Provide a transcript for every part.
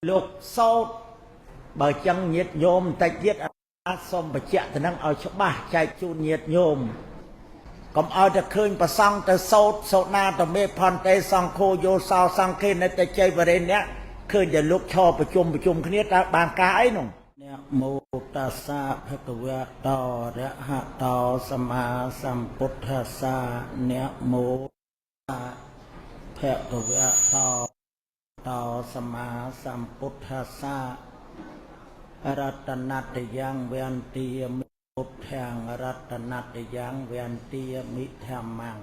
លោកសោតបើចឹងញាតិញោមតែទៀតសូមបញ្ជាក់ទៅនឹងឲ្យច្បាស់ចែកជូនញាតិញោមកុំឲ្យតែឃើញប្រសង់ទៅសោតណាទៅមេផន្តេសង្ឃោយោសោសង្ឃេនៅតែជ័យវរេននេះឃើញតែលោកឈរប្រជុំគ្នាតើបានការអីនោះអ្នកមោតាសាភគវៈតរហតោសម្មាសម្ពុទ្ធស្សាអ្នកមោភគវៈតសម្មាសម្ពុទ្ធស្សារតនតយ៉ាងវន្តិពុទ្ធាងរតនតយ៉ាងវន្តិមិធម្មੰ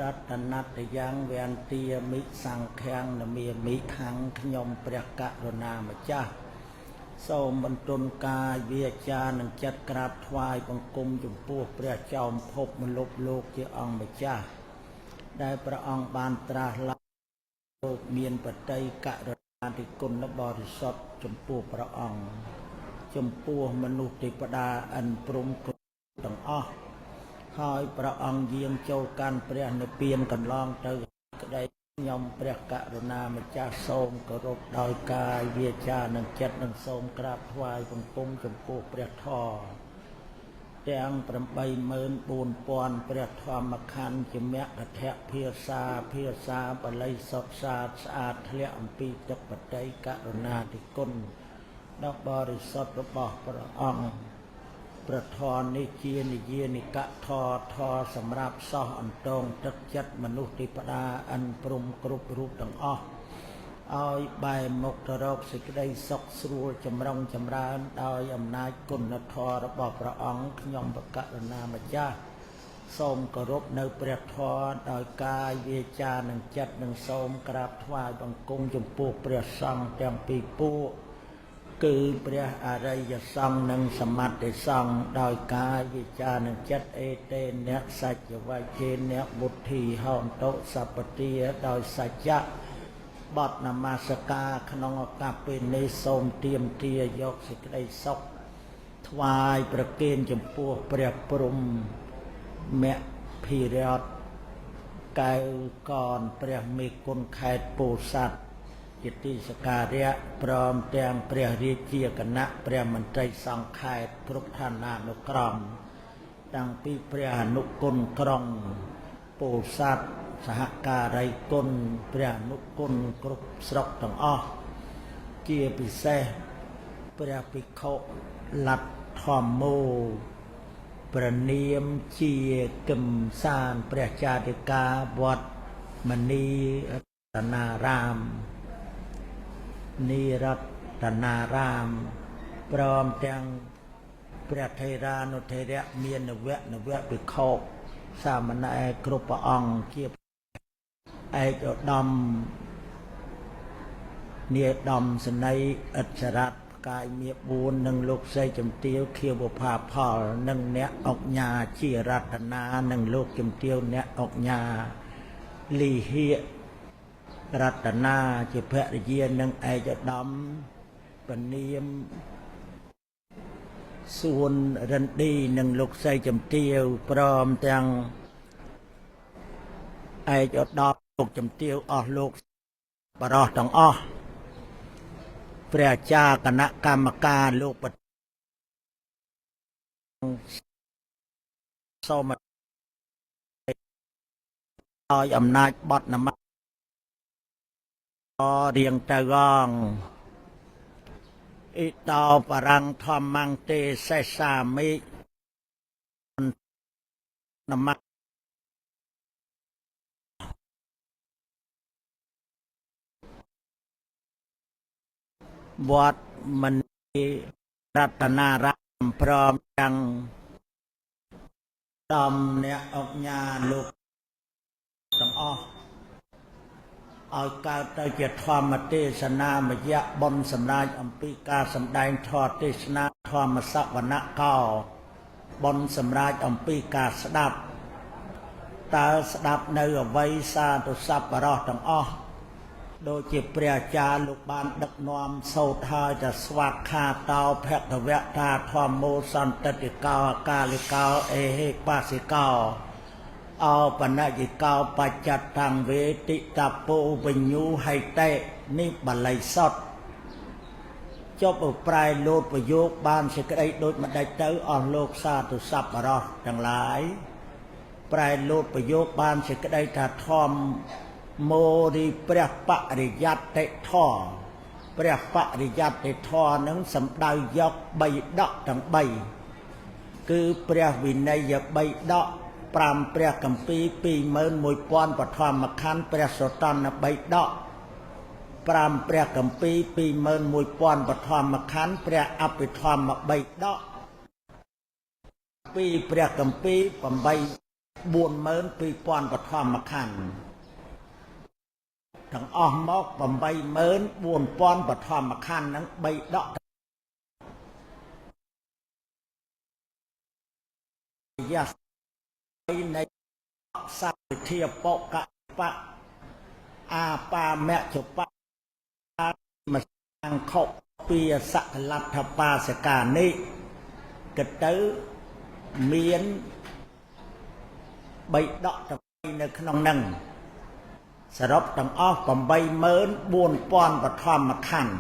រតនតយ៉ាងវន្តិមិសង្ឃាំងនមាមិខាងខ្ញុំព្រះករុណាម្ចាស់សូមបន្ទន់កាយវាចានិងចិត្តក្រាបថ្វាយបង្គំចំពោះព្រះចោមភពមនុស្សលោកជាអង្គម្ចាស់ដែលព្រះអង្គបានត្រាស់ឡើងលោកមានបតីករុណាธิគុណបរិសុទ្ធចំពោះព្រះអង្គចំពោះមនុស្សទេវតាអិនព្រំទាំងអស់ហើយព្រះអង្គយាងចូលកាន់ព្រះនិព្វានកន្លងទៅក្តីខ្ញុំព្រះករុណាម្ចាស់សូមគោរពដោយកាយវាចានិងចិត្តនិងសូមក្រាបថ្វាយបង្គំចំពោះព្រះធម៌ទាំង 84000 ព្រះធម្មខណ្ឌជាមគ្គធៈភាសាបល័យសុទ្ធសាធស្អាតធ្លាក់អំពីទឹកបតីករុណាธิគុណដ៏បរិសុទ្ធរបស់ព្រះអង្គព្រះធម៌នេះជានិយានិកធរសម្រាប់សោះអន្តងទឹកចិត្តមនុស្សទេវតាអិនព្រំគ្រប់រូបទាំងអស់ឲ្យបែរមុខទៅរកសេចក្តីសុខស្រួលចម្រុងចម្រើនដោយអំណាចគុណធម៌របស់ព្រះអង្គខ្ញុំព្រះករុណាម្ចាស់សូមគោរពនៅព្រះធម៌ដោយកាយវាចានិងចិត្តនិងសូមក្រាបថ្វាយបង្គំចំពោះព្រះសង្ឃទាំងពីរពួកគឺព្រះអរិយសង្ឃនិងសមត្ថសង្ឃដោយកាយវាចានិងចិត្តអេតេអ្នកសច្ចវៈជេអ្នកបុទ្ធីហោតុសពទាដោយសច្ចៈបទនមស្ការក្នុងឱកាសពេលនេះសូមទាមទារយកសេចក្តីសុខថ្វាយប្រគេនចំពោះព្រះព្រំមភិរតកែវកនព្រះមេគុណខេត្តពោធិ៍សាត់ជាទីសក្ការៈព្រមទាំងព្រះរាជាគណៈព្រះមន្ត្រីសង្ឃខេត្តគ្រប់ឋានានុក្រមតាំងពីព្រះអនុគុណក្រុងពោធិ៍សាត់សហការីគុណព្រះអនុគុណគ្រប់ស្រុកទាំងអស់ជាពិសេសព្រះភិក្ខុលັດធម្មោព្រះនាមជាគឹមសានព្រះចាតិកាវត្តមនីរតនារាមនិរតនារាមព្រមទាំងព្រះថេរានុថេរៈមាននវៈភិក្ខុសាមណេរគ្រប់ព្រះអង្គជាឯកឧត្តមនាយឧត្តមសេនីយ៍ឥតចរ័តកាយមា4និងលោកស្រីជំទាវខៀវបុប្ផាផលនិងអ្នកអង្គញាជារតនានិងលោកជំទាវអ្នកអង្គញាលីហៀរតនាជាភរិយានិងឯកឧត្តមពនាមសួនរិនឌីនិងលោកស្រីជំទាវព្រមទាំងឯកឧត្តមលោកជំទាវអស់លោកបរោះទាំងអស់ព្រះអាចារ្យគណៈកម្មការលោកសូមឲ្យអំណាចបត់នមស្ការរៀងទៅងអ៊ីតោបរាំងធម្មង្ទេសេសាមិនមវត្តមនីរតនារាមព្រមទាំងតំអ្នកអង្គញាលោកទាំងអស់ឲ្យកើតទៅជាធម្មទេសនាមយៈបុណ្យសម្រាប់អំពីការសម្ដែងធម៌ទេសនាធម្មសវនកោបុណ្យសម្រាប់អំពីការស្ដាប់តើស្ដាប់នៅអ្វីសាធុសប្បុរសទាំងអស់ដូចជាព្រះអាចារ្យលោកបានដឹកនាំសូត្រហើយតែស្វាខាតោភគវៈតាធម្មោសន្តិតិកោអកាલિកោអេហេបាសិកោអោបណយិកោបច្ចតាំងវេតិតពោវិញ្ញូហៃតេនេះបល័យសុត ចប់ប្រែលោតប្រយោគបានសេចក្តីដូចម្ដេចទៅអស់លោកសាទុសប្បុរសទាំងឡាយប្រែលោតប្រយោគបានសេចក្តីថាធម្មមោរីព្រះបរិយត្តិធម៌ព្រះបរិយត្តិធម៌នឹងសំដៅយក3ដកទាំង3គឺព្រះវិន័យ3ដក5ព្រះគម្ពីរ 21000 បឋមខណ្ឌព្រះសោតន3ដក5ព្រះគម្ពីរ 21000 បឋមខណ្ឌព្រះអភិធម្ម3ដក2ព្រះគម្ពីរ 42000 បឋមខណ្ឌទាំងអស់មក84000 បឋមខណ្ឌនឹង3ដកយ៉ាសនៃសាវិធាបកបៈអាបាមៈចបៈមសង្ខុពីសកលដ្ឋបាសកានេះគិតទៅមាន3ដកទៅនៅក្នុងនឹងសរុបទាំងអស់84000 បឋមខណ្ឌ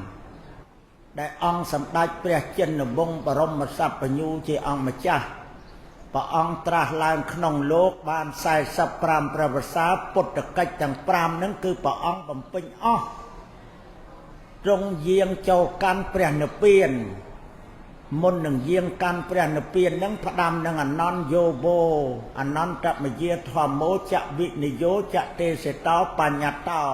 ដែលអង្គសម្ដេចព្រះចិនវង្សបរមសព្វញ្ញូជាអង្គម្ចាស់ព្រះអង្គត្រាស់ឡើងក្នុងលោកបាន45ព្រះវស្សាពុទ្ធកិច្ចទាំង5ហ្នឹងគឺព្រះអង្គបំពេញអស់ទ្រង់យាងចូលកាន់ព្រះនិព្វានមុននឹងយាងកាន់ព្រះនិព្វានហ្នឹងផ្ដាំនឹងអនន្តយោវោអនន្តមយាធម្មោចវិនិយោចទេសតោបញ្ញតោ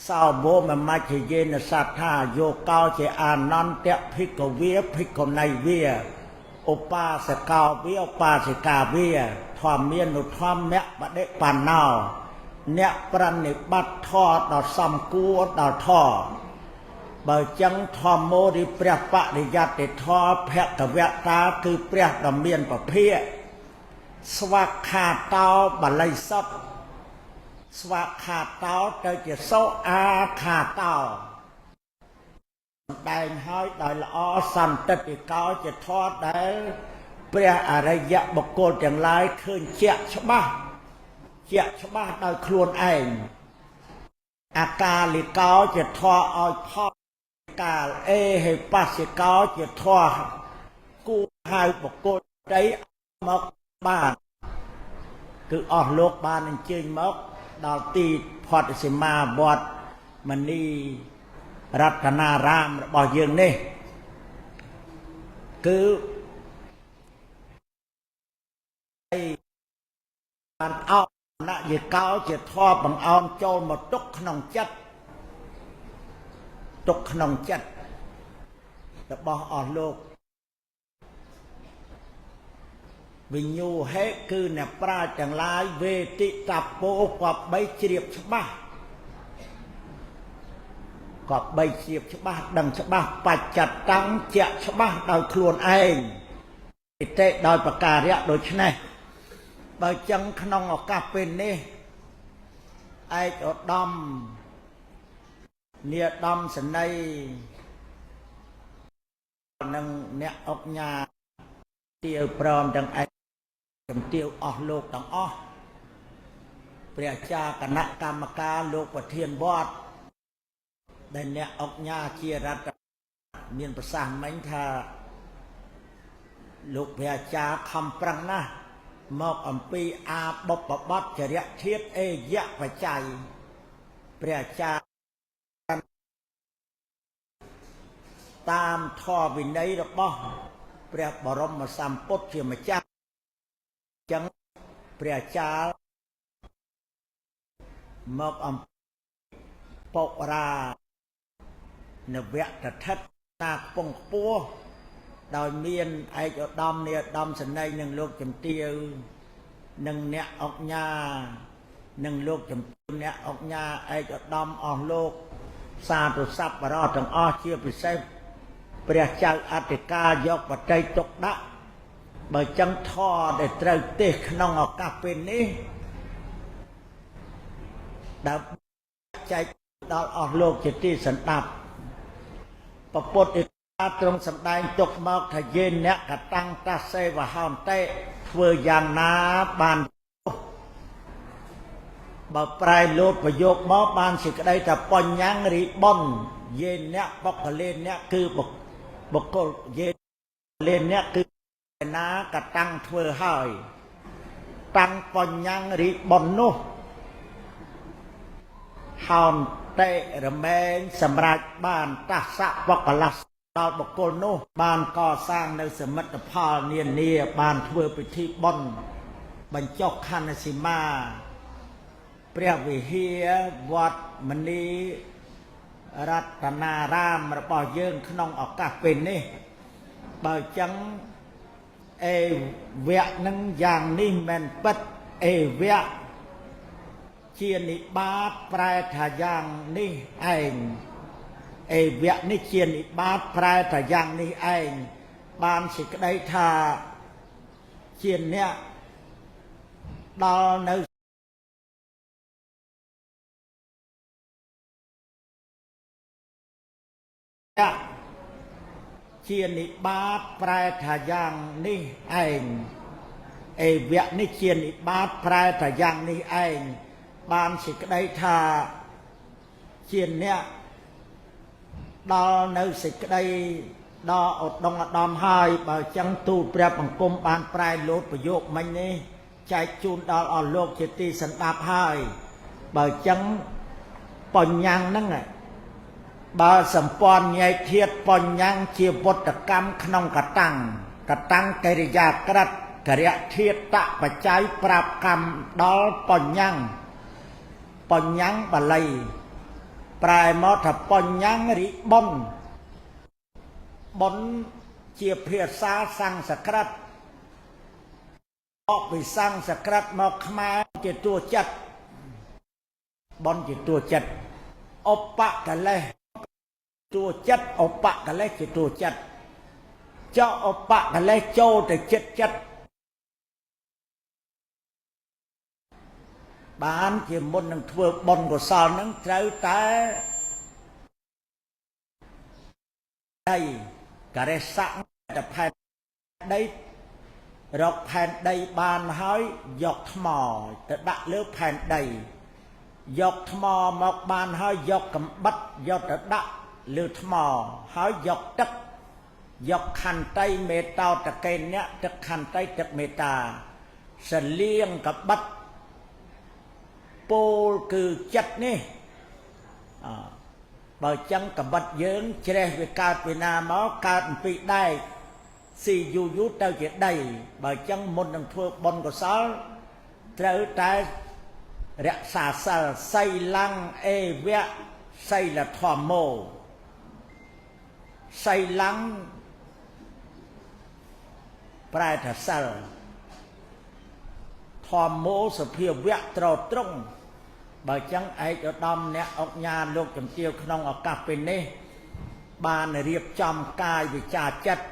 សោវោមមជ្ឈយេនសត្ថាយោកោជាអានន្តភិក្ខវាភិក្ខុណីវាឧបាសកោវាឧបាសិកាវាធម្មានុធម្មៈបដិបណ្ណោអ្នកប្រណិប័តធម៌ដល់សំគួរដល់ធម៌បើចឹងធម្មោរិព្រះបរិយត្តិធម៌ភគវតាគឺព្រះដ៏មានពភាកស្វាខាតោបល័យសពស្វាខាតោទៅជាសោអាខាតោដែងហើយដោយល្អសន្តិតិកោជាធម៌ដែលព្រះអរិយបុគ្គលទាំងឡាយឃើញជាក់ច្បាស់ដោយខ្លួនឯងអាកាલિកោជាធម៌ឲ្យផលកាលអេហេបសិកោជាធម៌គូហៅបុគ្គលដៃមកបានគឺអស់លោកបានអញ្ជើញមកដល់ទីផតសីមាវត្តមនីរតនារាមរបស់យើងនេះគឺបានអោនយិកោជាធម៌បង្អោនចូលមកទុកក្នុងចិត្តរបស់អស់លោកវិញ្ញូហេគឺអ្នកប្រាជ្ញទាំងឡាយវេតិតពោគប្បីជ្រាបច្បាស់គប្បីជ្រាបច្បាស់ដឹងច្បាស់បច្ចតតាំងជាក់ច្បាស់ដោយខ្លួនឯងឥតិដោយប្រការៈដូច្នេះបើចឹងក្នុងឱកាសពេលនេះឯកឧត្តមនាដំសនីនឹងអ្នកអុកញ៉ាទាវព្រមទាំងឯកជំទាវអស់លោកទាំងអស់ព្រះអាចារ្យគណៈកម្មការលោកប្រធានវត្តដែលអ្នកអុកញ៉ាជារដ្ឋមានប្រសាសន៍មិញថាលោកព្រះអាចារ្យខំប្រឹងណាស់មកអំពីអាបុព្វបត្តិចរិយធាតុអេយៈបច្ច័យព្រះអាចារ្យតាមធម៌វិន័យរបស់ព្រះបរមសម្ពុទ្ធជាម្ចាស់ចឹងព្រះអាចារ្យមកអំពុរានវៈតថិតតាពងខ្ពស់ដោយមានឯកឧត្តមនាយឧត្តមសេនីយ៍និងលោកជំទាវនិងអ្នកអុកញ៉ានិងលោកជំទាវអ្នកអុកញ៉ាឯកឧត្តមអស់លោកសាទុសប្បុរសទាំងអស់ជាពិសេសព្រះចៅអធិការយកបតីទុកដាក់បើចឹងធរដែលត្រូវទេសក្នុងឱកាសពេលនេះដើម្បីចែកដល់អស់លោកជាទីសន្តាប់ពពុទ្ធទ្រង់សម្ដែងទុកមកថាយេអ្នកកតាំងតាសេវហោនតេធ្វើយ៉ាងណាបាន បើប្រែលោតប្រយោគមកបានសេចក្តីថាបញ្ញងរីប៉ុនយេអ្នកបុគ្គលេនអ្នកគឺបុគ្គលយេលេនអ្នកគឺណាកតាំងធ្វើហើយតាំងបញ្ញងរីប៉ុននោះហោនតេរមែងសម្រាប់បានតសៈបុគ្គលសដល់បុគ្គលនោះបានកសាងនៅសមិទ្ធផលនានាបានធ្វើពិធីបុណ្យបញ្ចុះខណ្ឌសីមាព្រះវិហារវត្តមនីរតនារាមរបស់យើងក្នុងឱកាសពេលនេះបើចឹងអេវៈនឹងយ៉ាងនេះមិនពិតអេវៈជានិបាតប្រែថាយ៉ាងនេះឯងអេវៈនេះជានិបាតប្រែថាយ៉ាងនេះឯងបានសេចក្តីថាជាអ្នកដល់នៅជានិបាតប្រែថាយ៉ាងនេះឯងអេវៈនេះជានិបាតប្រែថាយ៉ាងនេះឯងបានសេចក្តីថាជាអ្នកដល់នៅសេចក្តីដល់ឧត្តមឧត្តមហើយបើចឹងទូលព្រះបង្គំបានប្រែលោតប្រយោគមិញនេះចែកជូនដល់អស់លោកជាទីសន្តាប់ហើយបើចឹងបញ្ញងហ្នឹងបើសម្ព័ន្ធញែកធាតបញ្ញងជាវត្តកម្មក្នុងកតាំងកិរិយាក្រិតកិរិយធាតតបច្ច័យប្រាប់កម្មដល់បញ្ញងបាលីប្រែមកថាបញ្ញងរិបុនបុនជាភាសាសំស្ក្រឹតអកពីសំស្ក្រឹតមកខ្មែរជាតួចិត្តបុនជាតួចិត្តឧបកលេសតួចិត្តឧបកលេសជាតួចិត្តចោឧបកលេសចូលទៅចិត្តបានជាមុននឹងធ្វើបុណ្យកុសលនឹងត្រូវតែដីករេស័កតែផែនដីរកផែនដីបានហើយយកថ្មទៅដាក់លើផែនដីយកថ្មមកបានហើយយកកំបិតយកទៅដាក់លើថ្មហើយយកទឹកយកខន្តីមេតោតកេនៈទឹកខន្តីទឹកមេតាសលៀងកំបិតពោលគឺចិត្តនេះបើចឹងកំបិតយើងជ្រេះវាកើតពីណាមកកើតអំពីដែកស៊ីយូរទៅជាដីបើចឹងមុននឹងធ្វើបុណ្យកុសលត្រូវតែរក្សាសិលសីលੰអេវៈសីលធម្មោសីលੰប្រែថាសិលធម្មោសភាវៈត្រត្រង់បើចឹងឯកឧត្តមអ្នកអង្គញាលោកជំទាវក្នុងឱកាសពេលនេះបានរៀបចំកាយវិចារចិត្ត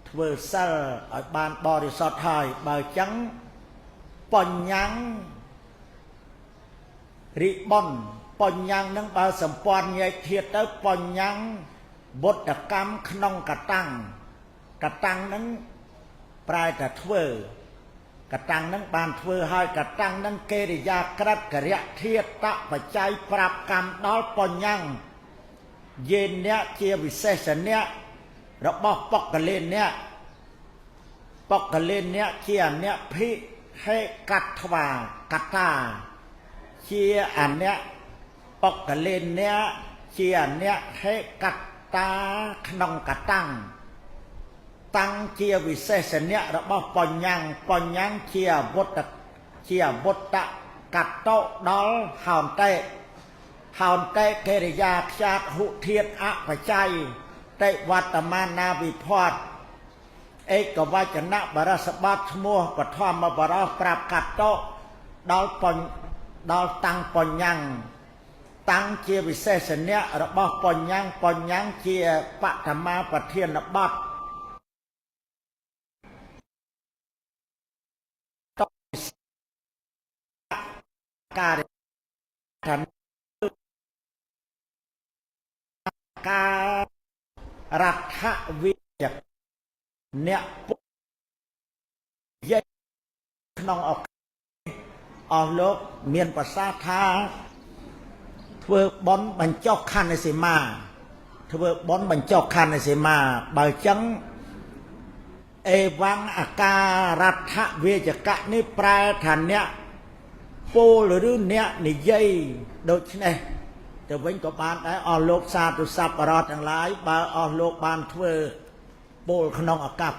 ធ្វើសិលឲ្យបានបរិសុទ្ធហើយបើចឹងបញ្ញងរិបុនបញ្ញងនឹងបើសម្ព័ន្ធញែកធាតទៅបញ្ញងវត្តកម្មក្នុងកតាំងនឹងប្រែតែធ្វើកតាំងនឹងបានធ្វើហើយកតាំងនឹងកិរិយាក្រិតកិរិយធាតតបច្ច័យប្រាប់កម្មដល់បញ្ញងយេអ្នកជាវិសេសអ្នករបស់បុគ្គលេនអ្នកជាអ្នកភិហេកត្វាកតាជាអអ្នកបុគ្គលេនអ្នកជាអ្នកហេកតាក្នុងកតាំងតាំងជាវិសេសអ្នករបស់បញ្ញងជាអវុត្តកតោដល់ហោនតេកិរិយាខ្យាតហុធាតអបច្ច័យតេវត្តមានាវិភ័តឯកវចនៈបរសបត្តិឈ្មោះបឋមបរោះប្រាប់កតោដល់តាំងបញ្ញងតាំងជាវិសេសអ្នករបស់បញ្ញងជាបឋមាប្រធានបទការរដ្ឋវិជ្ជាអ្នកពុយក្នុង អស់លោកមានប្រសាសន៍ថាធ្វើបន់បញ្ចុះខណ្ឌសីមាធ្វើបន់បញ្ចុះខណ្ឌសីមាបើចឹងអេវ៉ាំងអាការរដ្ឋវេជកៈនេះប្រែថាអ្នកពោលឬអ្នកនិយាយដូច្នេះទៅវិញក៏បានដែរអស់លោកសាទុស័ព្ទបរតទាំងឡាយបើអស់លោកបានធ្វើពោលក្នុងឱកាស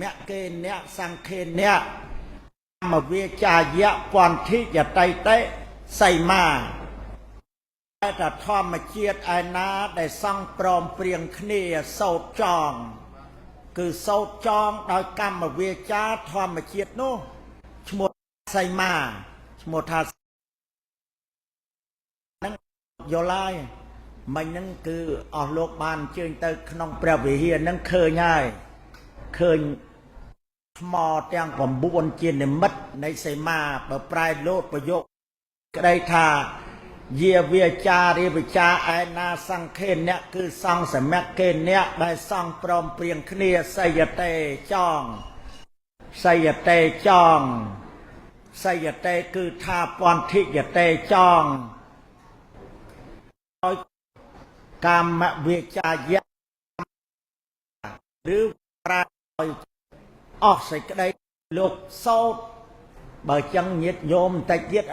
មៈគេអ្នកសង្ឃេអ្នកមវាចាយៈពន្ធិយតៃតេសីមាតែធម្មជាតិឯណាដែលសង់ព្រមព្រៀងគ្នាសោតចងគឺសោតចងដោយកម្មវាចាធម្មជាតិនោះឈ្មោះសីមាឈ្មោះថានឹងយល់ហើយមិញហ្នឹងគឺអស់លោកបានអញ្ជើញទៅក្នុងព្រះវិហារហ្នឹងឃើញហើយឃើញថ្មទាំង9ជានិមិត្តនៃសីមាបើប្រែលោតប្រយោគក្តីថាយាវាចារិវិចាឯណាសង្ឃេអ្នកគឺសង្ឃសមៈគេអ្នកដែលសង់ព្រមព្រៀងគ្នាសយតេចងសយតេចងសយតេគឺថាពន្ធិយតេចងដោយកម្មវាចាយៈឬប្រាយអស់សេចក្តីលោកសោតបើចឹងញាតិញោមបន្តិចទៀត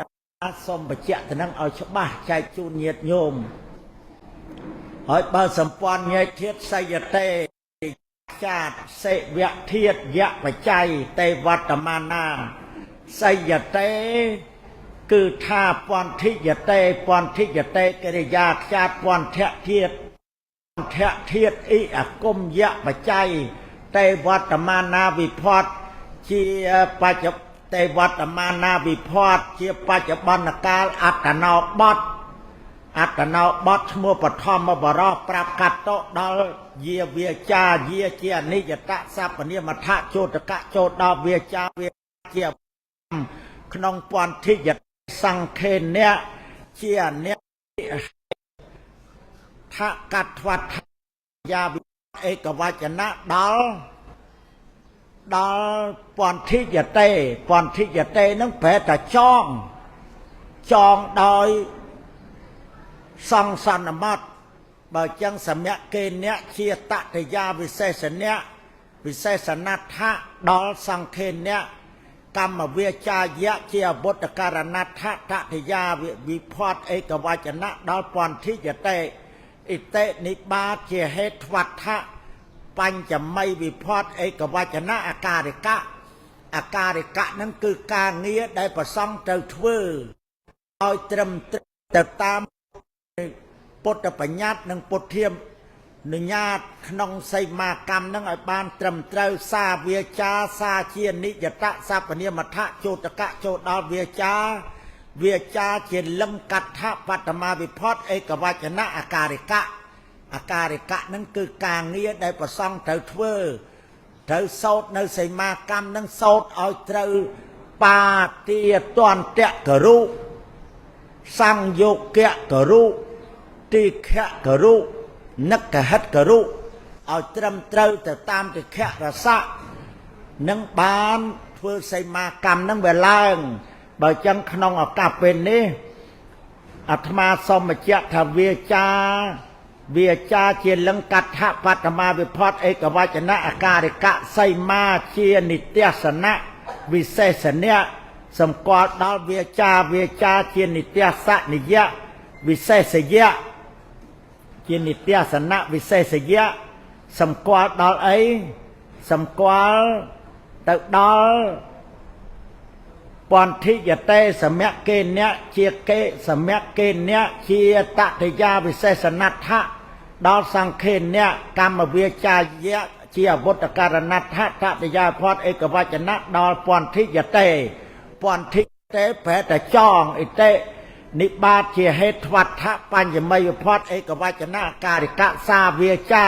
សូមបញ្ជាក់ទៅនឹងឲ្យច្បាស់ចែកជូនញាតិញោមហើយបើសម្ព័ន្ធញែកធាតុសយតេចាតសេវៈធាតុយៈបច្ច័យទេវត្តមានាសយតេគឺថាពន្ធិយតេពន្ធិយតេកិរិយាខ្ចាតពន្ធៈធាតុពន្ធៈធាតុអ៊ីអគមយៈបច្ច័យទេវត្តមានាវិផតជាបច្ចុប្បន្នទេវត្តមានាវិផតជាបច្ចុប្បន្នកាលអត្តនោបទឈ្មោះបឋមបរោះប្រាប់កាត់តដល់យាវាចាយាជាអនិច្ចតសព្វនិមថៈចោតកៈចូលដល់វាចាវាជាក្នុងពន្ធិយតសង្ខេអ្នកជាអ្នកថកត្វថយាវិឯកវចនៈដល់ពន្ធិយតេនឹងប្រែថាចងដោយសង្សន្មតបើចឹងសមៈគេអ្នកជាតតយាវិសេសនៈវិសេសណដ្ឋៈដល់សង្ខេអ្នកកម្មវាចាយៈជាអបុតករណដ្ឋៈតតយាវិផតឯកវចនៈដល់ពន្ធិយតេអ៊ីតេនិបាតជាហេតុវត្ថៈបញ្ចមីវិផតឯកវចនៈអាការិកៈហ្នឹងគឺការងារដែលប្រសង់ត្រូវធ្វើឲ្យត្រឹមទៅតាមពុទ្ធបញ្ញត្តិនិងពុទ្ធានុញ្ញាតក្នុងសីមាកម្មហ្នឹងឲ្យបានត្រឹមត្រូវសាវាចាសាជានិយតសព្វនិមថៈចោតកៈចូលដល់វាចាជាលង្កដ្ឋបតមាវិផតឯកវចនៈអាការិកៈហ្នឹងគឺការងារដែលប្រសង់ត្រូវធ្វើត្រូវសោតនៅសីមាកម្មហ្នឹងសោតឲ្យត្រូវបាទាទន្តករុសង្យោគៈករុទីខៈករុនិកហិតករុឲ្យត្រឹមត្រូវទៅតាមទីខៈរស័កនឹងបានធ្វើសីមាកម្មហ្នឹងវាឡើងបើចឹងក្នុងឱកាសពេលនេះអាត្មាសូមបញ្ជាក់ថាវាចាជាលង្កដ្ឋបតមាវិផតឯកវចនៈអាការិកៈសីមាជានិត្យសនៈវិសេសនៈសម្គាល់ដល់វាចាជានិត្យសនិយៈវិសេសយៈជានិត្យសនៈវិសេសយៈសម្គាល់ដល់អីសម្គាល់ទៅដល់ពន្ធិយតេសមៈគេអ្នកជាគេសមៈគេអ្នកជាតតយាវិសេសណដ្ឋៈដល់សង្ខេអ្នកកម្មវាចាយៈជាអវុតករណដ្ឋៈតតយាផតឯកវចនៈដល់ពន្ធិយតេប្រែតែចងអ៊ីតេនិបាតជាហេតុវត្ថៈបញ្ញមយផតឯកវចនៈការិកៈសាវាចា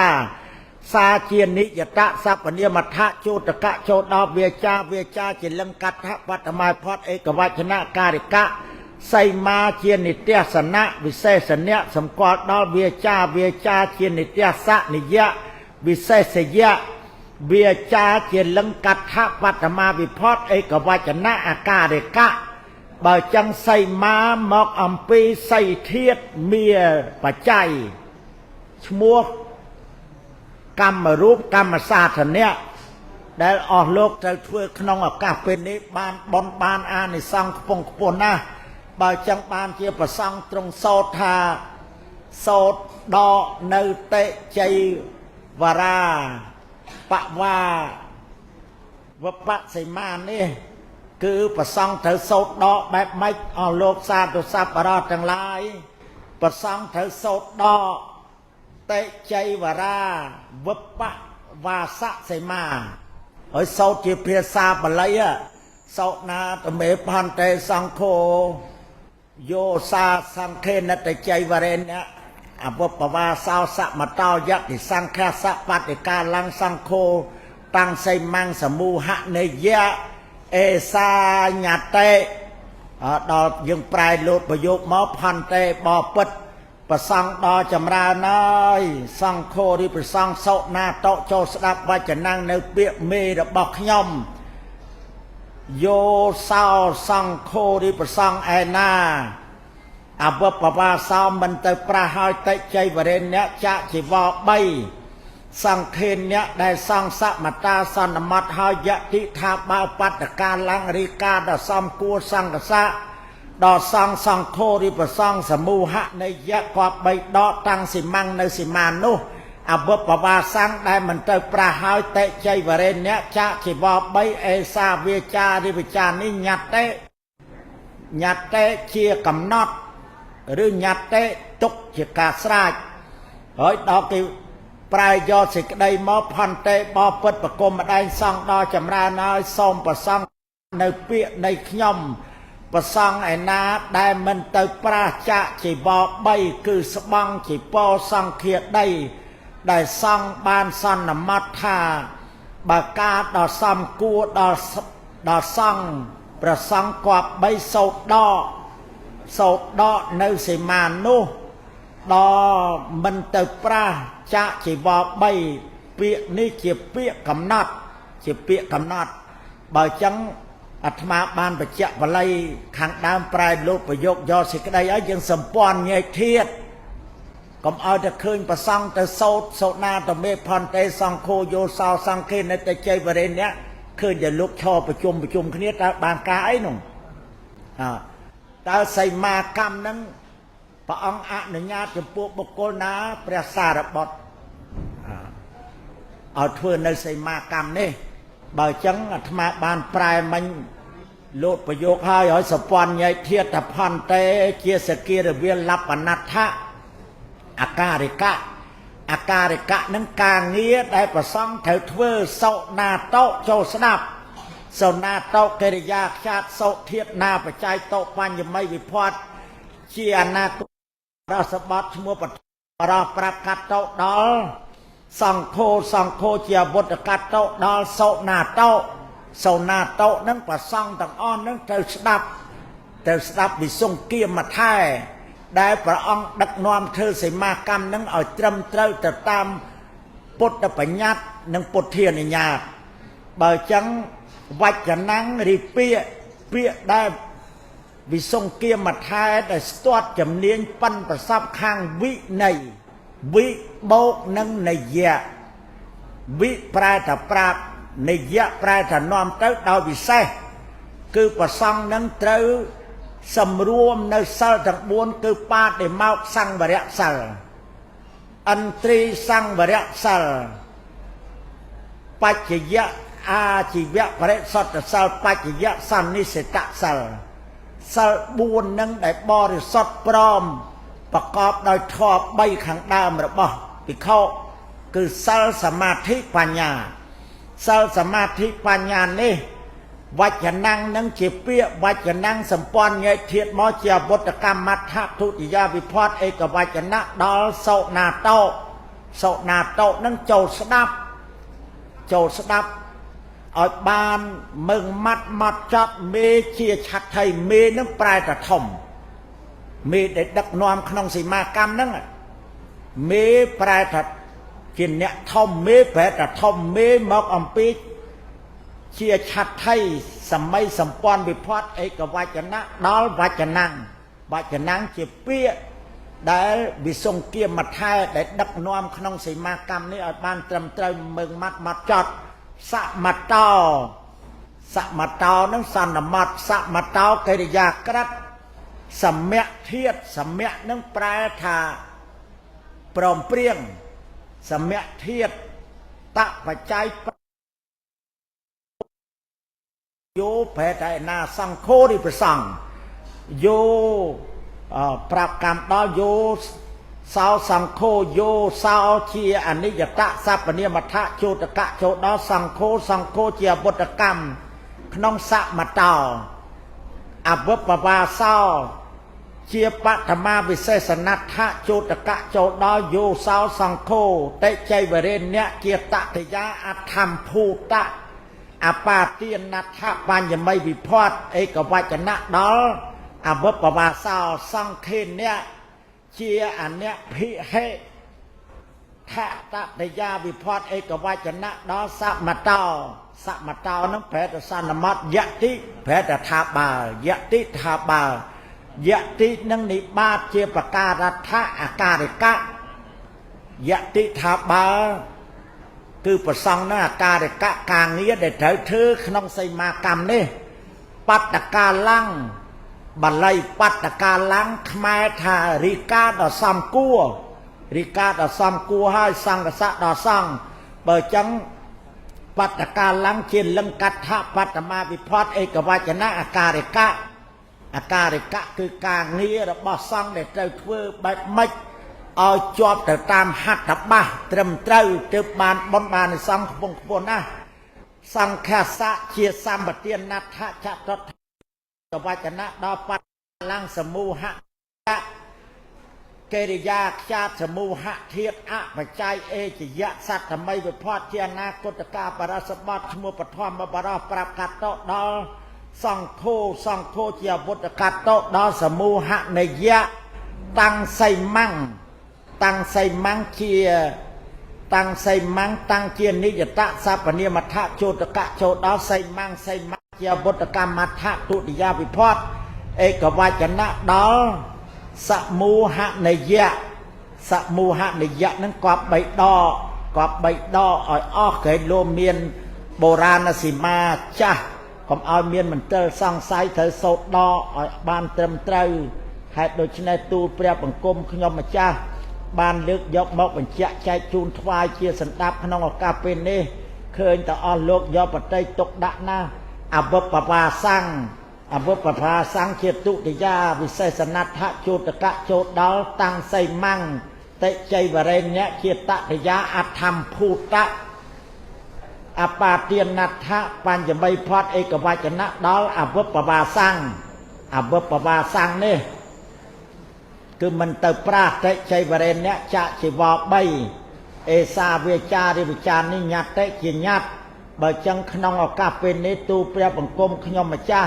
សាជានិយតសព្វនិមថៈចោតកៈចូលដល់វាចាជាលង្កដ្ឋបតមាផតឯកវចនៈការិកៈសីមាជានិត្យសនៈវិសេសនៈសម្គាល់ដល់វាចាជានិត្យសនិយៈវិសេសយៈវាចាជាលង្កដ្ឋបតមាវិផតឯកវចនៈអាការិកៈ បើចឹងសីមាមកអំពីសីធាតុមានបច្ច័យឈ្មោះកម្មរូបកម្មសាធនៈដែលអស់លោកត្រូវធ្វើក្នុងឱកាសពេលនេះបានបនបានអានិសង្ឃខ្ពង់ខ្ពស់ណាស់បើចឹងបានជាប្រសង់ទ្រង់សោតថាសោតដកនៅតិជ័យវរាបវាវបសិមានេះគឺប្រសង់ត្រូវសោតដកបែបម៉េចអស់លោកសាធុសប្បុរសទាំងឡាយប្រសង់ត្រូវសោតដកតិជ័យវរាវបវាសសិមាហើយសោតជាភាសាបាលីសោតណាតមេផន្តេសង្ឃោយោសាសង្ឃេនតិជ័យវរេនអវបវាសោសមតោយតិសង្ឃសបតិកាលੰសង្ឃោតាំងសីមੰសមូហនេយៈអេសាញតេដល់យើងប្រែលោតប្រយោគមកផន្តេបពិតប្រសង់ដល់ចម្រើនហើយសង្ឃោឬប្រសង់សុណាតោចូលស្ដាប់វចនានៅពាក្យមេរបស់ខ្ញុំយោសោសង្ឃោឬប្រសង់ឯណាអវបវាសោមិនទៅប្រះហើយតិជ័យវរេនៈចជីវ3សង្ឃេនៈដែលសង្ឃសមតាសន្មតហើយយតិថាបើបតកាលੰរីកាដល់សំគួរសង្ឃស័កដល់សង្ឃសង្ឃោឬប្រសង់សមូហនៃយៈគាត់3ដកតាំងសិមੰនៅសិមានោះអវបវាសੰដែលមិនទៅប្រះហើយតិជ័យវរេនៈចជីវ3អេសាវាចារិវិចានេះញត្តេជាកំណត់ឬញត្តេទុកជាការស្រេចហើយដល់គេប្រែយកសេចក្តីមកផន្តេបពិតប្រគំម្ដែងសង្ឃដល់ចម្រើនហើយសូមប្រសង់នៅពាក្យនៃខ្ញុំប្រសង់ឯណាដែលមិនទៅប្រាចៈជីវ3គឺស្បង់ជីពសង្ឃាដីដែលសង្ឃបានសន្មតថាបើការដល់សំគួរដល់សង្ឃប្រសង់គប់3សោតដកនៅសីមានោះដល់មិនទៅប្រាចៈជីវ3ពាក្យនេះជាពាក្យកំណត់បើចឹងអាត្មាបានបញ្ជាក់បល័យខាងដើមប្រែលោកប្រយោគយកសេចក្តីឲ្យយើងសម្ព័ន្ធញែកធាតកុំឲ្យតែឃើញប្រសង់ទៅសោតណាតមេផន្តេសង្ឃោយោសោសង្ឃេនតិជ័យវរេនៈឃើញតែលោកឈរប្រជុំគ្នាតើបានការអីនោះតើសីមាកម្មហ្នឹងព្រះអង្គអនុញ្ញាតចំពោះបុគ្គលណាព្រះសារបុត្រឲ្យធ្វើនៅសីមាកម្មនេះបើចឹងអាត្មាបានប្រែមិញលោតប្រយោគហើយសពន្ធញែកធាតផន្តេជាសគារវាលបណដ្ឋៈអការិកៈនឹងការងារដែលប្រសង់ត្រូវធ្វើសុណាតោចូលស្ដាប់សុណាតោកិរិយាខ្ចាតសុធាតណាបច្ច័យតោបញ្ញមីវិផាត់ជាអនាគតរសបត្តិឈ្មោះបរោះប្រាប់កាត់តោដល់សង្ឃោជាវុទ្ធកាត់តោដល់សុណាតោនឹងប្រសង់ទាំងអស់នឹងត្រូវស្ដាប់វិសុងគាមថែដែលព្រះអង្គដឹកនាំធ្វើសីមាកម្មនឹងឲ្យត្រឹមត្រូវទៅតាមពុទ្ធបញ្ញត្តិនិងពុទ្ធានុញ្ញាតបើចឹងវចនាងរីពាក្យដែលវិសុងគាមថែដែលស្ទាត់ជំនាញប៉ិនប្រសពខាងវិន័យវិបោកនិងនយៈវិប្រែថាប្រាប់នយៈប្រែថានាំទៅដោយពិសេសគឺប្រសង់នឹងត្រូវសម្រួមនៅសិលទាំង4គឺបាតិមោក្ខសង្វរៈសិលឥន្ទ្រីសង្វរៈសិលបច្ចយៈអាជីវៈបរិសុទ្ធសិលបច្ចយៈសន្និសិតសិល4នឹងដែលបរិសុទ្ធព្រមប្រកបដោយធម៌3ខាងដើមរបស់ភិក្ខុគឺសិលសមាធិបញ្ញានេះវចនាងនឹងជាពាក្យវចនាងសម្ព័ន្ធញែកធាតមកជាអវុត្តកម្មដ្ឋទុតិយាវិផាត់ឯកវចនៈដល់សុណាតោនឹងចូលស្ដាប់ឲ្យបានមឹងម៉ាត់ម៉ត់ចត់មេជាឆាត់ថៃមេនឹងប្រែថាធំមេដែលដឹកនាំក្នុងសីមាកម្មហ្នឹងមេប្រែថាជាអ្នកធំមេប្រែថាធំមេមកអំពី chia chặt thay sầm mây sầm pon bị phốt ấy cái vai chân nặng đó vai chân năng chỉ biết để bị sông kia mặt hai để đập nom không xì ma cam này ở ban trầm trời mừng mặt chọt sạ mặt to nó sàn là mặt sạ mặt to cái gì già cắt sầm mẹ thiết sầm mẹ nó prai thà prom prieng sầm mẹ thiết tạ và trái vô phải tại na sang khô đi phải sang vô prap cam đó vô sao sang khô vô sao chia anh ấy giờ tạ sắp anh ấy mà thạ chỗ tất cả chỗ đó sang khô chia bột cam nông sạ mà tàu vấp và sao chia bát tham ma vì xe sanh nát thạ chỗ tất cả chỗ đó vô sao sang khô tệ chạy về bên nhẹ chia tạ thì giá tham phu tạ bà tiên nát thạ ban giờ mây bị phốt ấy có vai chân nát đó vấp và sao sang khen nhẹ chia anh nhẹ phi hệ thạ tạ thì giá bị phốt ấy có vai chân nát đó sạ mà tàu nó phải là san là mất dạ tí phải là thả bà dạ tí nâng ní ba chia bà ca ra thả ca để cá dạ tí thả bà cứ bà xong nó ca để cá càng nghĩa để trở thứ không xây ma cầm đi bắt là ca lăng bà lây bắt là ca lăng khmai thả ri ca đỏ xăm cua hai sang cái sát đỏ xăm bởi chẳngปัตตการล้างเชียนลังกัตถะปัตตมาวิพอดเอกวาจนะอาการิกะคือการนี้เราบอกซ่องđể trời thưa bạch mạchเอาจอบแต่ตามหัดดับบ้าเติมเต้าเติมบานบนบานในซ่องขบวนนะซ่องแค่สะเชียสามบัดเตียนนัทธะจัตตะวาจนะดอปัตล้างสมูหะเกริยาชาติสมูหะเทียอะปัจจัยเอจิยะสัตทำไมไปพอดเทียนาคตกาปราสบัติสมุปทอมบาราปรับกัตโตดอสังโฆเจียบุตรกัตโตดอสมูหะในยะตั้งไซมังเชียตั้งเชียนิยตะสัพพเนียมัทธะโจตกะโจดอไซมังเจียบุตรกรรมมัทธะตุติยาวิพอดเอกวาจนะดอสมูหะในยะนั้นกอบใบดอ่อยอ้อเคยโลเมียนโบราณสิมาจ้ะผมเอาเมียนมันเตอร์สร้างไซเธอโสดดออ่อยบานเติมเตยให้โดยชนะตูเปรียบบังกลมขยมมาจ้ะบานลึกยกมอกบัญชีใจจูนทวายเชียสันดับขนมกาเป็นนี่เคยแต่อ่อนโลกยอปัตไตตกดะนะบปปาสั่งบุปผาสังเขตุติยาวิเศษนัทธะโจตกะโจดอตังไซมังเตใจวเรนเนเขตติยาอัตธรรมภูตะปาเตียนนัทธะปัญจใบพอดเอกวาจนะดอบุปผาสังนี่คือมันเตปราเตใจวเรนเนจะจิวอกใบเอซาเวจาริวิจานิญาเตจิญาตบจังขนองอากาเป็นในตูเปรียบบังกลมขยมมาจ้า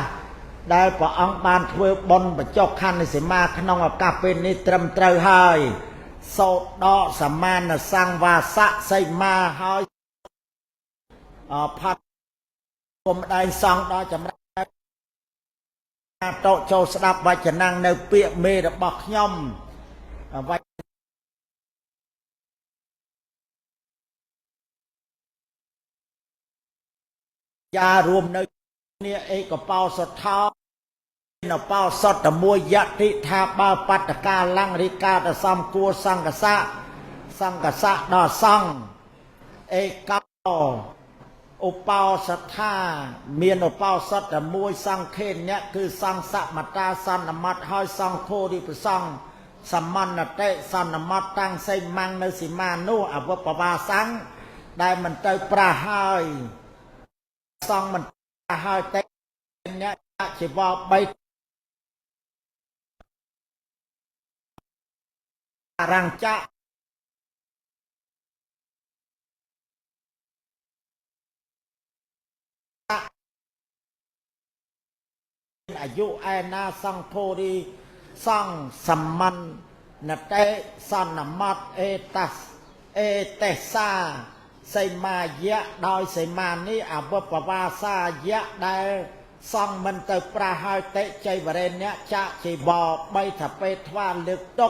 ได้พระองค์บานทเวบนบจกขันในสิมาขนองอากาเป็นในตรมเตรหายโสดอสมานสังวาสะไซมาหายพัดกลมได้สองดอจำได้โตโจสดับไว้จะนั่งในเปียเมดบอกย่อมไว้ยารวมในเนี่ยเอกเปาสดท้าเนาเปาสดตะมวยยะติทาบาปัตตกาลังริกาตะซัมกัวสังกษะดอซังเอกเปาอุปาสธาเมียนอุปาสดตะมวยสังเขนเนี่ยคือสังสัมตาสันนมัดห้อยสังโคดิปสังสัมมันเตสันนมัดตั้งไซมังในสิมานุวปวาสังได้มันเตยปราหายสังมันหายเตเนี่ยจะบอกใบรังจะอายุไอนาสังโพดีสังสัมมันนเตสันนมัดเอเตซา សីមាយៈដោយសីមានេះអវបវាសាយៈដែលសង់មិនទៅប្រះហើយតិចៃវរេនៈចៈជីវរបីថាពេថ្វាលើកទុ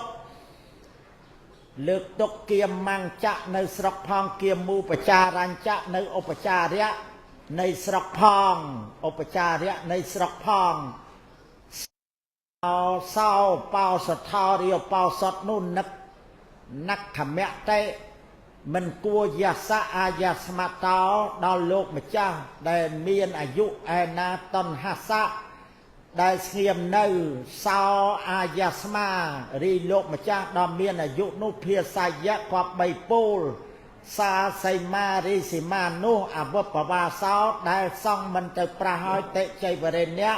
កគៀមមញ្ចៈនៅស្រុកផងគៀមមូបចារញ្ចៈនៅឧបចារៈនៃស្រុកផងឧបចារៈនៃស្រុកផងសោបោសថោរិយបោសតនោះនឹកខមៈតេមិនគួរយសៈអាយស្មតោដល់លោកម្ចាស់ដែលមានអាយុឯណាតនហសៈដែលស្ងៀមនៅសោអាយស្មារីលោកម្ចាស់ដ៏មានអាយុនោះភាសាយៈគាត់បីពូលសាសីមារីសីមានោះអវបវាសោដែលសង់មិនទៅប្រះហើយតិចៃវរេនៈ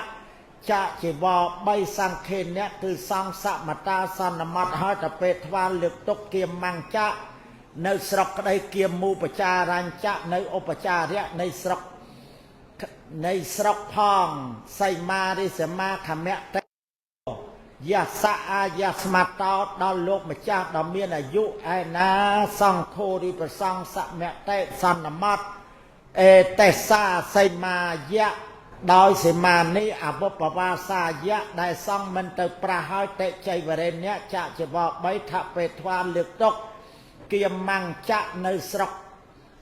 ចៈជីវរ3សង្ឃេនៈគឺសង្ឃសមតាសន្មតហើយទៅពេលថ្វាលើកទុកគៀមមញ្ចៈនៅស្រុកក្តីគៀមមូបចារញ្ចៈនៅឧបចារៈនៃស្រុកផងសីមារិសមាខមៈតេយសៈអាយស្មតោដល់លោកម្ចាស់ដ៏មានអាយុឯណាសង្ឃោរិប្រសង្ឃសមតេសន្មតអេតេសាសីមាយៈដោយសីមានេះអវបវាសាយៈដែលសង់មិនទៅប្រះហើយតិចៃវរេនៈចៈជីវរ3ថពេថ្វាលើកទុកគៀមមញ្ចៈនៅស្រុក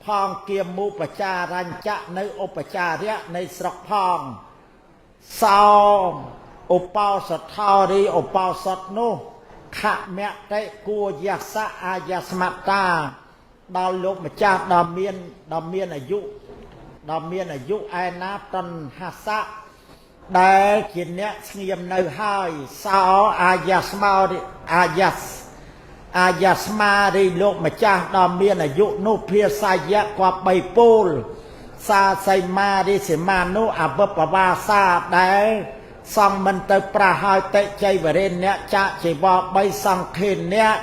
ផងគៀមមូបចារញ្ចៈនៅឧបចារៈនៃស្រុកផងសោឧបោសថោរីឧបោសថនោះខមៈតេគួយសៈអាយស្មតាដល់លោកម្ចាស់ដ៏មានអាយុឯណាតនហសៈដែលជាអ្នកស្ងៀមនៅហើយសោអាយស្មោអាយស្មារីលោកម្ចាស់ដ៏មានអាយុនោះភាសាយៈគាត់បីពូលសាសីមារីសីមានោះអវបវាសាដែលសង់មិនទៅប្រះហើយតិចៃវរេនៈចៈជីវរ3សង្ឃេនៈ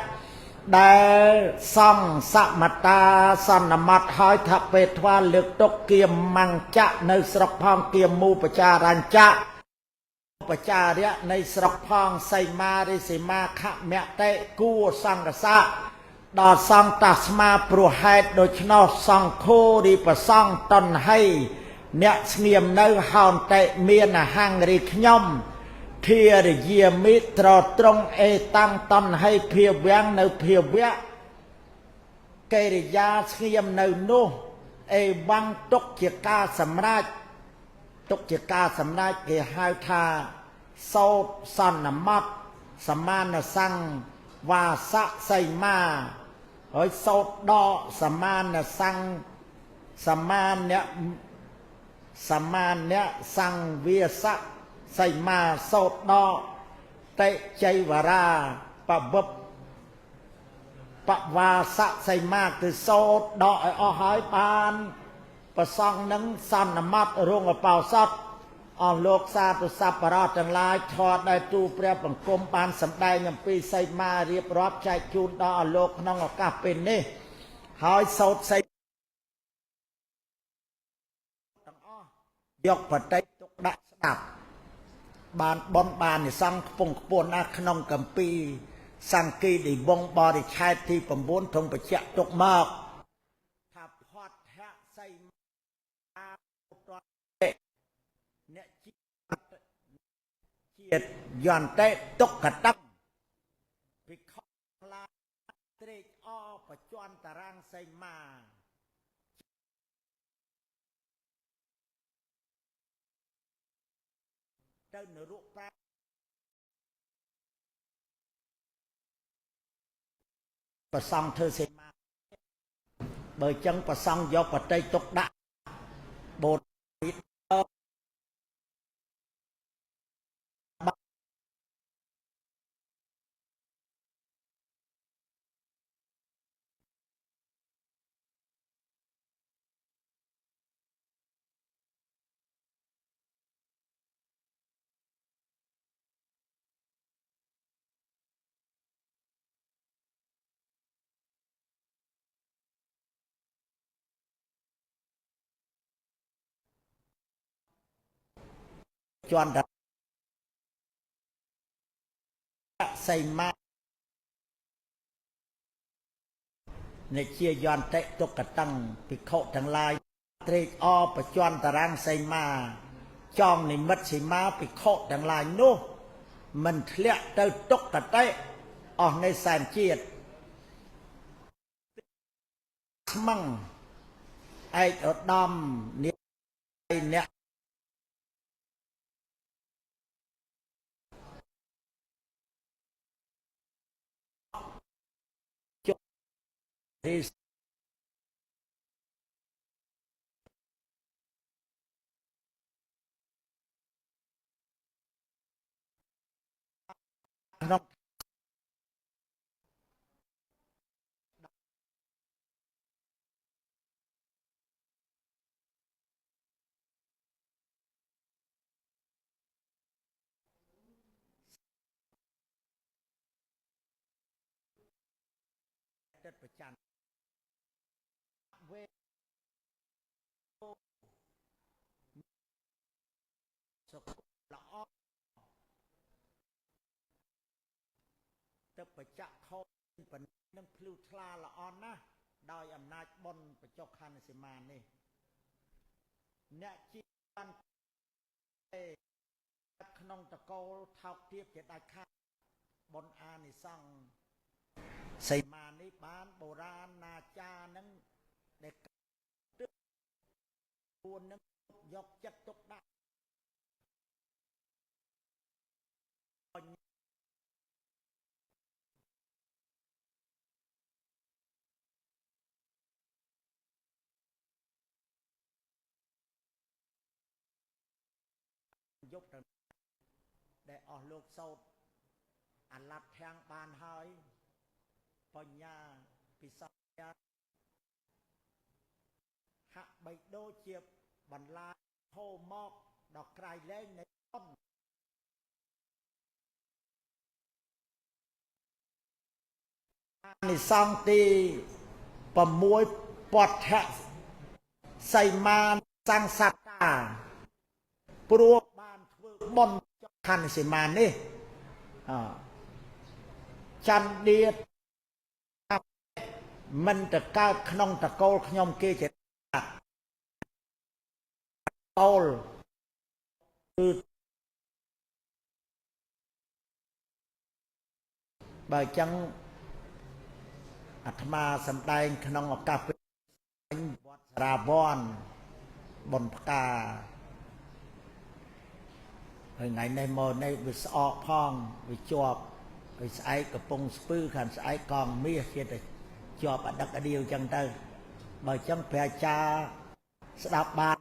ដែលសង់សមតាសន្មតហើយថាពេថ្វាលើកទុកគៀមមញ្ចៈនៅស្រុកផងគៀមមូបចារញ្ចៈឧបចារៈនៃស្រុកផងសីមារិសីមាខមៈតេគួសង្កសៈដល់សង្ឃតាស្មាព្រោះហេតុដូច្នោះសង្ឃោរីប្រសង្ឃតនហីអ្នកស្ងៀមនៅហោនតេមានអហង្រីខ្ញុំធារយាមិត្រត្រង់អេតាំងតនហីភាវៈនៅភាវៈកិរិយាស្ងៀមនៅនោះអេវੰទុកជាការសម្រេចគេហៅថាសោតសន្មតសមានសង្ឃវាសៈសីមាហើយសោតដកសមានសង្ឃសមានសង្ឃវាសៈសីមាសោតដកតិចៃវរាបវបវាសៈសីមាគឺសោតដកឲ្យអស់ហើយបានប្រសងនឹងសន្មតរងអបោសតអស់លោកសាទសប្បុរសទាំងឡាយថតដែលទូព្រះបង្គំបានសម្ដែងអំពីសីមារៀបរាប់ចែកជូនដល់អស់លោកក្នុងឱកាសពេលនេះហើយសោតសីទាំងអស់យកបតិទុកដាក់ស្ដាប់បានបនបាននិសង្ឃខ្ពង់ខ្ពស់ណាស់ក្នុងកម្ពីសង្កេឌីវងបរិឆេទទី9ទ្រង់បញ្ជាក់ទុកមកថាផតហៈសីមាអ្នកជាតិយន្តេទុក្ខតੰភិក្ខុខ្លាត្រេកអរបច្ចន្តរាំងសីមាទៅនរកតែប្រសងធ្វើសីមាបើចឹងប្រសងយកបតីទុកដាក់បូតជន់តាសីមា ในเชียยอนเตะตกกระตังปิโคทั้งลายเตรออประจวนตารางไซมาจองในมัดไซมาปิโคทั้งลายนู้มันเทะเตะตกกระเตะออกในแสนเจียดมั่งไอ้ดำเนี่ยที่น้องเด็ดประจันเวสกุลละอ้อเด็ดประจักเขาเป็นนั่งพลิ้วทลาละอ่อนนะโดยอำนาจบนประจกคันสิมานี่เนี่ยจีบันขนมตะโกเท่าเทียบเจ็ดได้ค่าบนอานิสังใส่มาในบ้านโบราณนาจานั้นเด็กตึ๊กควรนั้นยกจัดตกได้ยกได้ออกโลกโซดอันลัดแทงบานหายปัญญาปิศาจหักใบโดเจียบบรรลาโพมอกดอกไกรเล่นในต้นในซองตีประมวยปอดแทะใส่มาสังสัตตาปลวกบานเถื่อบนคันใส่มานี่จันเดียดมันจะก้าวขนมตะโกลขยมเกจโกลคือบ่ายจังอัตมาสำได้ขนมอากาศเป็นวัดราบอนบนพกาไงในโมในวิสออกพองวิจวบวิสไอกระปงสปื้อขันสไอกองเมียเชียดจอบอัดักอเดียวจังเตอบ่จังแพรชาสดับบาน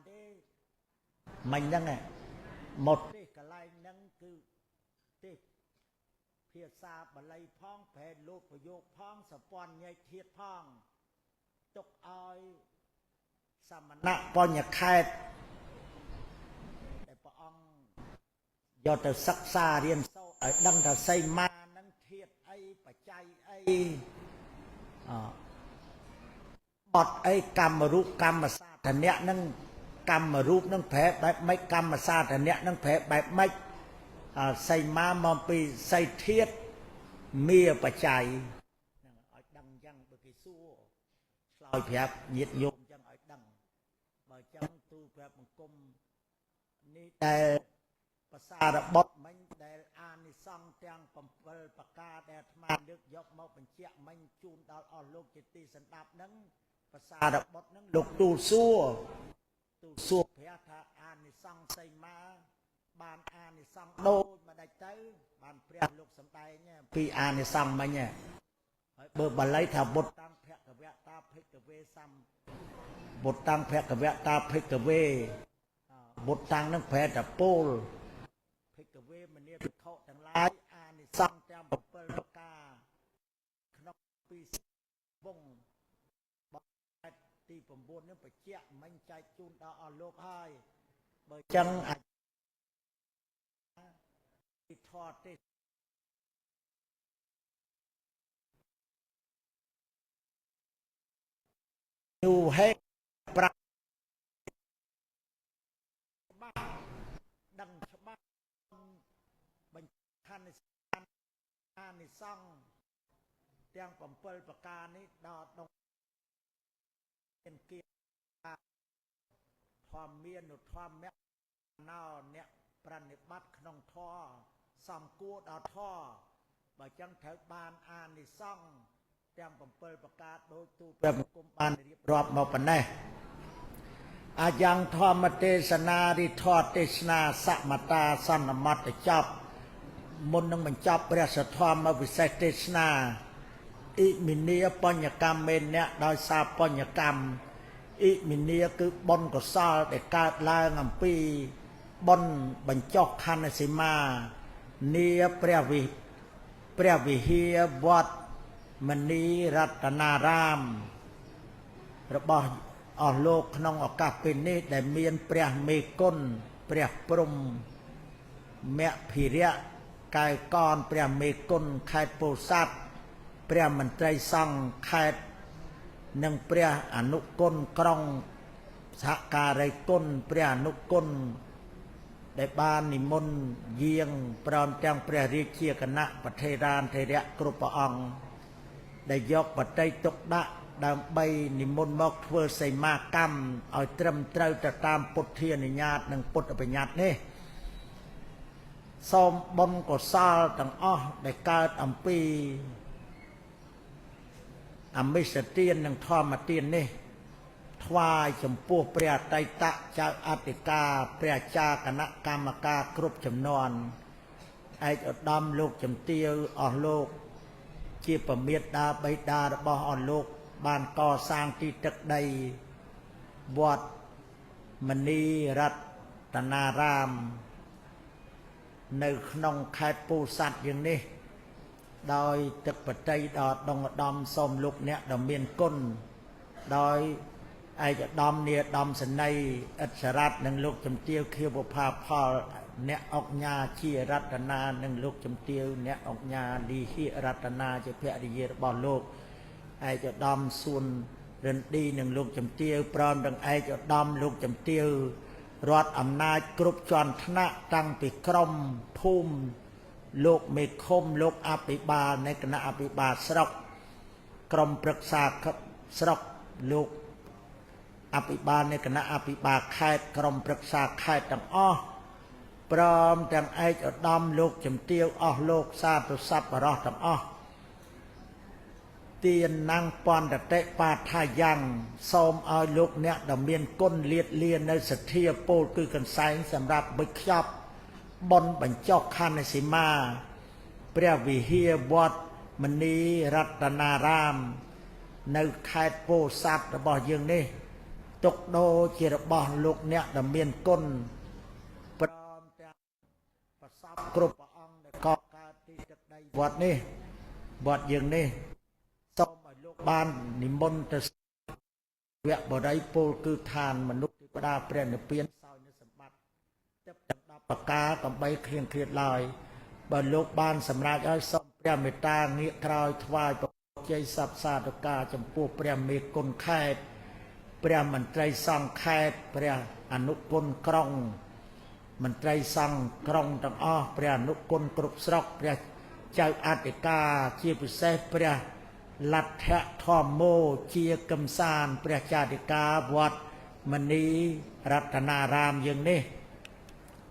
มันนั่งไงหมดที่กระไรนั่งคือที่เพียซาบะไลพ้องแผ่โลกประโยคพ้องสปอนใหญ่เทียดพ้องตกออยสมณะปอนยาแคดแต่พระองค์ยอดแต่ศักษาเรียนโซ่ดังแต่ใส่มานั่งเทียดไอ้ปัจจัยไอ้บอดไอ้กรรมรูปกรรมศาสตร์เนี้ยนั่งกรรมรูปนั่งแผลแบบไม่กรรมศาสตร์เนี้ยนั่งแผลแบบไม่ใส่มามอมปีใส่เทียดเมียปัจจัยดังยังบกิสู้ลอยแผลnhiệtโยมจังởดังบ่จังตูแผลมังกรมนี่แต่ภาษาระบบมันแต่อานิสังเตียงปมเปลปากกาแต่มาดึกยกมาเป็นเชี่ยมันจูนดาวอ่อนโลกจิตติสันดับนั้นภาษาระบบนั้นลูกตูสู้เพียธาอานิสังใส่มาบานอานิสังโดมาได้เจอบานเปรียลูกสันไตเนี่ยปีอานิสังมาเนี่ยเบอร์บัลไลถ้าบทตั้งแพะกับแวะตาเพกกับเวซ้ำบทตั้งแพะกับแวะตาเพกกับเวบทตั้งนั่งแพะแต่โป้ลเพกกับเวมันเนี่ยเป็นเขาทั้งหลายอานิสังแต้มเปิลปากาขนมปีบงตีผมบนนี่ไปเจี๊ยมันใจจูนดาวโลกให้เบอร์จังที่ทอดที่อยู่ให้ปรับบ้าดังชบ้าบัญคันในอานิสังเตียงผมเปิลปากานี้ดอด ធម៌មាននុធម៌មេណោអ្នកប្រណិប័តក្នុងធម៌សំគួរដល់ធម៌បើចឹងត្រូវបានអានិសង្ឃទាំង7ប្រការដោយទូលព្រះបង្គំបានរៀបរាប់មកប៉ុណ្ណេះអាយ៉ាងធម្មទេសនារិធទេសនាសមតាសន្មតចប់មុននឹងបញ្ចប់ព្រះសទ្ធធម្មវិសេសទេសនាអ៊ិមិនីបញ្ញកម្មមេនៈដោយសារបញ្ញកម្មអ៊ិមិនីគឺបុណ្យកុសលដែលកើតឡើងអំពីបុណ្យបញ្ចុះខណ្ឌសីមានីព្រះវិហារវត្តមនីរតនារាមរបស់អស់លោកក្នុងឱកាសពេលនេះដែលមានព្រះមេគុណព្រះព្រំមភិរៈកែវកនព្រះមេគុណខេត្តពោធិ៍សាត់ព្រះមន្ត្រីសង្ឃខេត្តនិងព្រះអនុគុណក្រុងសហការីគុណព្រះអនុគុណដែលបាននិមន្តយាងព្រមទាំងព្រះរាជាគណៈប្រធេរានធេរៈគ្រប់ព្រះអង្គដែលយកបតីទុកដាក់ដើម្បីនិមន្តមកធ្វើសីមាកម្មឲ្យត្រឹមត្រូវទៅតាមពុទ្ធានុញ្ញាតនិងពុទ្ធបញ្ញត្តិនេះសូមបុណ្យកុសលទាំងអស់ដែលកើតអំពីអមិសទាននិងធម្មទាននេះថ្វាយចំពោះព្រះអតីតចៅអធិការព្រះអាចារ្យគណៈកម្មការគ្រប់ចំនួនឯកឧត្តមលោកជំទាវអស់លោកជាប្រមេតាបិតារបស់អស់លោកបានកសាងទីទឹកដីវត្តមនីរតនារាមនៅក្នុងខេត្តពោធិ៍សាត់យ៉ាងនេះដោយទឹកបតីដល់ដងឧត្តមសូមលោកអ្នកដ៏មានគុណដោយឯកឧត្តមនាយឧត្តមសេនីយ៍ឥតសរតនិងលោកជំទាវខៀវបុប្ផាផលអ្នកអង្គញាជារតនានិងលោកជំទាវអ្នកអង្គញាលីហិរតនាជាភរិយារបស់លោកឯកឧត្តមសួនរិនឌីនិងលោកជំទាវព្រមទាំងឯកឧត្តមលោកជំទាវរដ្ឋអំណាចគ្រប់ជាន់ថ្នាក់តាំងពីក្រមភូមិលោកមេឃុំលោកអភិបាលនៃគណៈអភិបាលស្រុកក្រមប្រឹក្សាស្រុកលោកអភិបាលនៃគណៈអភិបាលខេត្តក្រមប្រឹក្សាខេត្តទាំងអស់ព្រមទាំងឯកឧត្តមលោកជំទាវអស់លោកសាធុសប្បុរសទាំងអស់ទានណាំងបន្តតិបាថាយ៉ាងសូមឲ្យលោកអ្នកដ៏មានគុណលាតលានៅសទ្ធាពោលគឺកន្សែងសម្រាប់បិខ្ចប់បុណ្យបញ្ចុះខណ្ឌសីមាព្រះវិហារវត្តមនីរតនារាមនៅខេត្តពោធិ៍សាត់របស់យើងនេះទុកដូរជារបស់លោកអ្នកដ៏មានគុណព្រមទាំងប្រសពគ្រប់ព្រះអង្គដែលកប់កើតទីទឹកដីវត្តនេះវត្តយើងនេះសូមឲ្យលោកបាននិមន្តទៅវគ្គបរិយពលគឺឋានមនុស្សទេវតាព្រះនិព្វានសោយនៅសម្បត្តិទឹកទាំង10ប្រការកំបីគ្រៀងគ្រៀតឡើយបើលោកបានសម្រេចឲ្យសូមព្រះមេត្តាងាកក្រោយថ្វាយបច្ច័យសព្វសាធុការចំពោះព្រះមេគុណខេត្តព្រះមន្ត្រីសង្ឃខេត្តព្រះអនុគុណក្រុងមន្ត្រីសង្ឃក្រុងទាំងអស់ព្រះអនុគុណគ្រប់ស្រុកព្រះចៅអធិការជាពិសេសព្រះលទ្ធធម្មោជាកំសានព្រះចាតិកាវត្តមនីរតនារាមយើងនេះ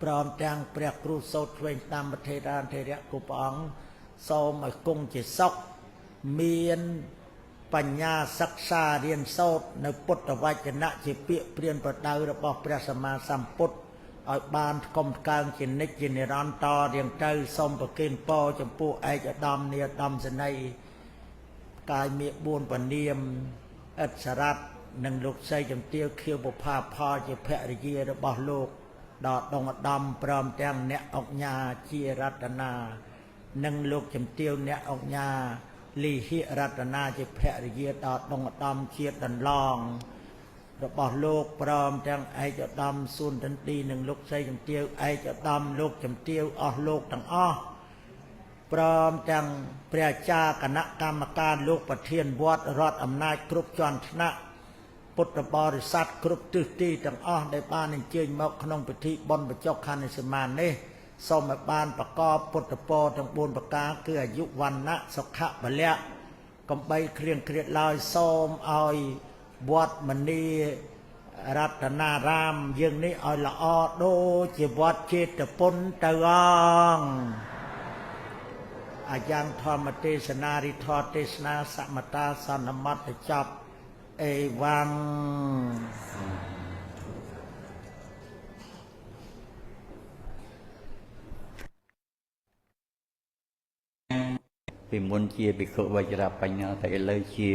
ព្រមទាំងព្រះគ្រូសោតឆ្វេងតាមប្រធេរានធេរៈគ្រប់ព្រះអង្គសូមឲ្យគង់ជាសុខមានបញ្ញាសិក្សារៀនសូត្រនៅពុទ្ធវចនៈជាពាក្យព្រានប្រដៅរបស់ព្រះសម្មាសម្ពុទ្ធឲ្យបានថ្កុំថ្កើងជានិច្ចជានិរន្តររៀងទៅសូមប្រគេនពរចំពោះឯកឧត្តមនាយឧត្តមសេនីយ៍កាយមេ4ពនាមឥតសរតនិងលោកស្រីជំទាវខៀវបុប្ផាផលជាភរិយារបស់លោកដល់ដងឧត្តមព្រមទាំងអ្នកអង្គញាជារតនានិងលោកជំទាវអ្នកអង្គញាលីហិរតនាជាភរិយាដល់ដងឧត្តមជាដន្លងរបស់លោកព្រមទាំងឯកឧត្តមសួនរិនឌីនិងលោកស្រីជំទាវឯកឧត្តមលោកជំទាវអស់លោកទាំងអស់ព្រមទាំងព្រះអាចារ្យគណៈកម្មការលោកប្រធានវត្តរដ្ឋអំណាចគ្រប់ជាន់ថ្នាក់ពុទ្ធបរិស័ទគ្រប់ទិសទីទាំងអស់ដែលបានអញ្ជើញមកក្នុងពិធីបុណ្យបញ្ចុះខណ្ឌសីមានេះសូមឲ្យបានប្រកបពុទ្ធពរទាំង4ប្រការគឺអាយុវណ្ណៈសុខៈពលៈកំបីគ្រៀងគ្រៀតឡើយសូមឲ្យវត្តមនី รัตนารามយើងនេះឲ្យល្អដូចជាវត្តចេតពុនទៅអងអាយ៉ាងធម្មទេសនារិទ្ធទេសនាសមតាសន្មតចប់អេវ៉ាំងពីមុនជាភិក្ខុវជ្របញ្ញោតែឥឡូវជា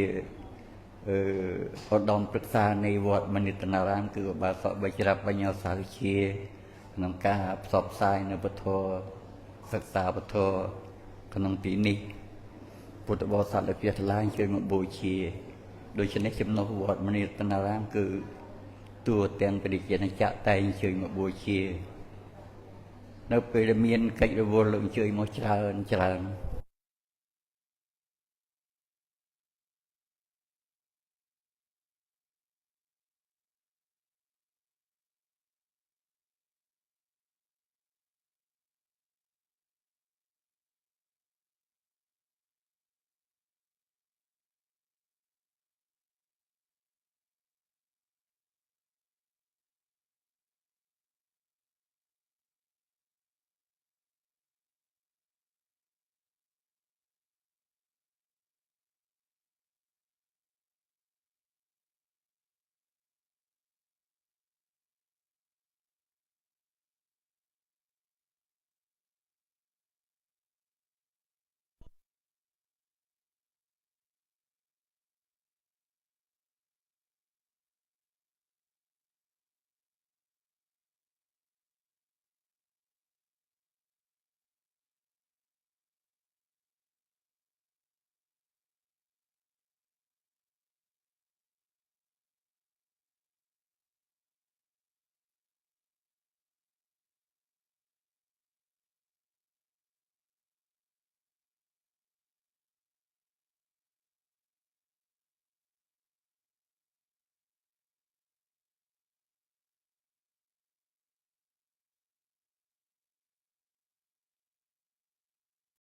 ឧត្តមប្រឹក្សានៃវត្តមនិតនារាមគឺឧបាសកវជ្របញ្ញោសាជាក្នុងការផ្សព្វផ្សាយនៅពធសិក្សាពធក្នុងទីនេះពុទ្ធបរិស័ទដែលផ្ទះថ្លាអញ្ជើញមកបូជាដូច្នេះចំណុះវត្តមនិតនារាមគឺតួទាំងព្រះជាណាចក្រតែអញ្ជើញមកបូជានៅពេលដែលមានកិច្ចរវល់លោកអញ្ជើញមកច្រើន